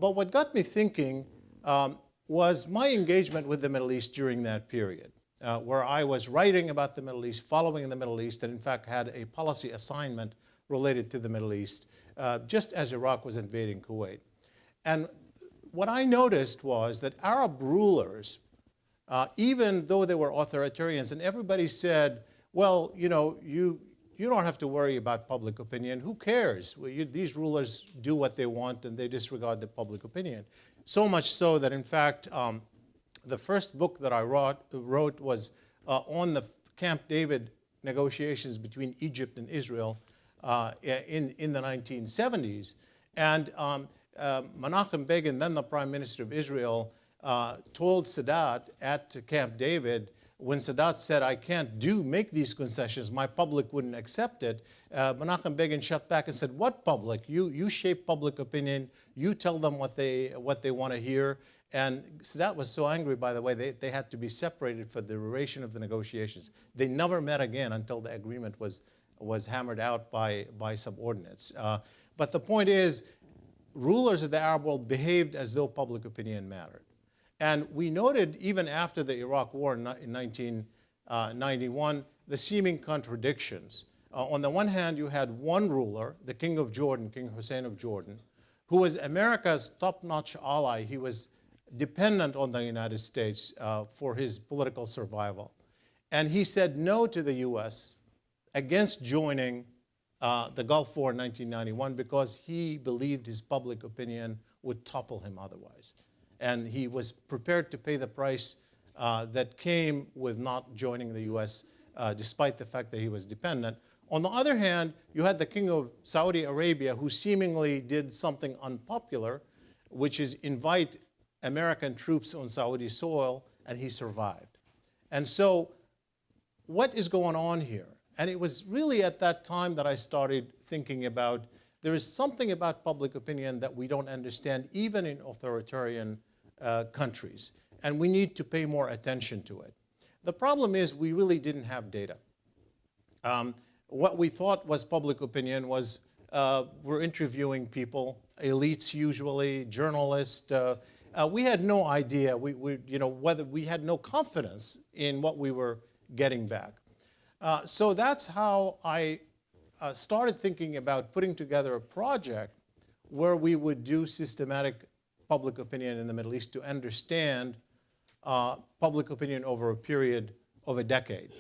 But what got me thinking was my engagement with the Middle East during that period, where I was writing about the Middle East, following the Middle East, and in fact had a policy assignment related to the Middle East, just as Iraq was invading Kuwait. And what I noticed was that Arab rulers, even though they were authoritarians, and everybody said, well, you know, you don't have to worry about public opinion. Who cares? Well, these rulers do what they want and they disregard the public opinion. So much so that, in fact, the first book that I wrote was on the Camp David negotiations between Egypt and Israel in the 1970s. And Menachem Begin, then the Prime Minister of Israel, told Sadat at Camp David, when Sadat said, I can't make these concessions, my public wouldn't accept it, Menachem Begin shut back and said, what public? You shape public opinion, you tell them what they want to hear. And Sadat was so angry, by the way, they had to be separated for the duration of the negotiations. They never met again until the agreement was hammered out by subordinates. But the point is, rulers of the Arab world behaved as though public opinion mattered. And we noted, even after the Iraq War in 1991, the seeming contradictions. On the one hand, you had one ruler, the King of Jordan, King Hussein of Jordan, who was America's top-notch ally. He was dependent on the United States for his political survival. And he said no to the US against joining the Gulf War in 1991 because he believed his public opinion would topple him otherwise. And he was prepared to pay the price that came with not joining the US, despite the fact that he was dependent. On the other hand, you had the King of Saudi Arabia, who seemingly did something unpopular, which is invite American troops on Saudi soil, and he survived. And so what is going on here? And it was really at that time that I started thinking about there is something about public opinion that we don't understand, even in authoritarian countries, and we need to pay more attention to it. The problem is we really didn't have data. What we thought was public opinion was we're interviewing people, elites usually, journalists. We had no idea, whether we had no confidence in what we were getting back. So that's how I started thinking about putting together a project where we would do systematic public opinion in the Middle East to understand public opinion over a period of a decade.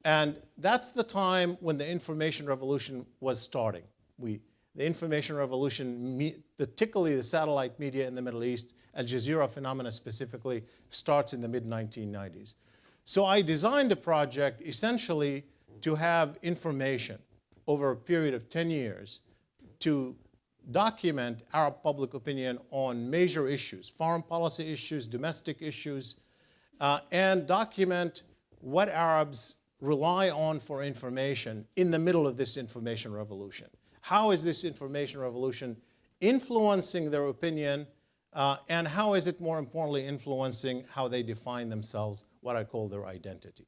And that's the time when the information revolution was starting. The information revolution, particularly the satellite media in the Middle East, Al Jazeera phenomena specifically, starts in the mid-1990s. So I designed a project essentially to have information over a period of 10 years to document Arab public opinion on major issues, foreign policy issues, domestic issues, and document what Arabs rely on for information in the middle of this information revolution. How is this information revolution influencing their opinion, and how is it, more importantly, influencing how they define themselves, what I call their identity?